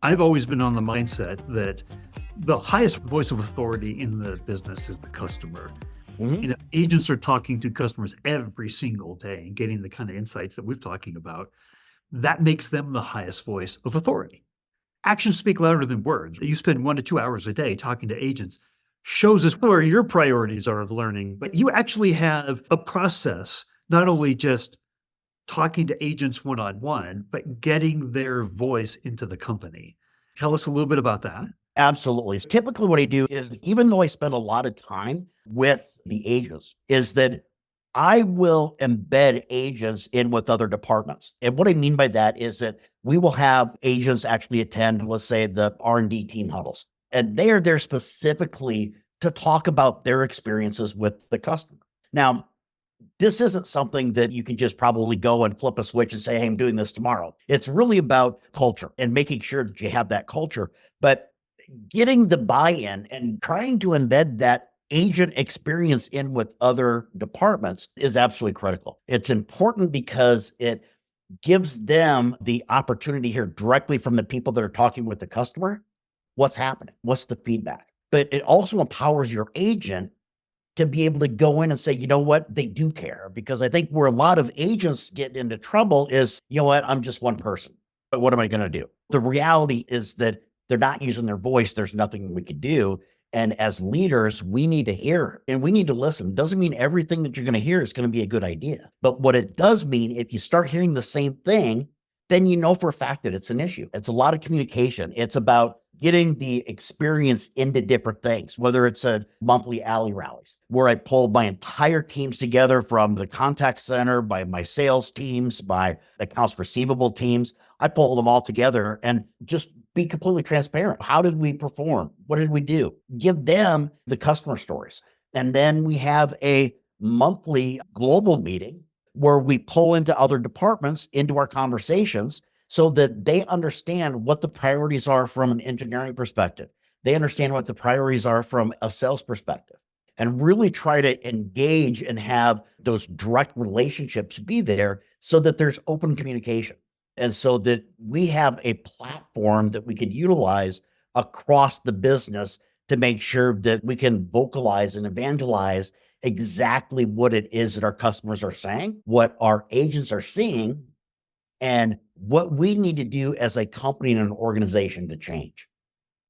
I've always been on the mindset that the highest voice of authority in the business is the customer. Mhm. Agents are talking to customers every single day and getting the kind of insights that we're talking about. That makes them the highest voice of authority. Actions speak louder than words. You spend 1 to 2 hours a day talking to agents, shows us where your priorities are of learning, but you actually have a process, not only just talking to agents one on one, but getting their voice into the company. Tell us a little bit about that. Absolutely. Typically what I do is, even though I spend a lot of time with the agents, is that I will embed agents in with other departments. And what I mean by that is that we will have agents actually attend, let's say, the R&D team huddles. And they are there specifically to talk about their experiences with the customer. Now, this isn't something that you can just probably go and flip a switch and say, hey, I'm doing this tomorrow. It's really about culture and making sure that you have that culture. But getting the buy-in and trying to embed that agent experience in with other departments is absolutely critical. It's important because it gives them the opportunity to hear directly from the people that are talking with the customer what's happening, what's the feedback. But it also empowers your agent to be able to go in and say, you know what, they do care. Because I think where a lot of agents get into trouble is, you know what, I'm just one person, but what am I going to do? The reality is that they're not using their voice. There's nothing we can do. And as leaders, we need to hear and we need to listen. Doesn't mean everything that you're going to hear is going to be a good idea. But what it does mean, if you start hearing the same thing, then you know for a fact that it's an issue. It's a lot of communication. It's about getting the experience into different things, whether it's a monthly alley rallies where I pull my entire teams together from the contact center, by my sales teams, by accounts receivable teams. I pull them all together and just be completely transparent. How did we perform? What did we do? Give them the customer stories. And then we have a monthly global meeting where we pull into other departments into our conversations so that they understand what the priorities are from an engineering perspective. They understand what the priorities are from a sales perspective, and really try to engage and have those direct relationships be there so that there's open communication. And so that we have a platform that we could utilize across the business to make sure that we can vocalize and evangelize exactly what it is that our customers are saying, what our agents are seeing, and what we need to do as a company and an organization to change.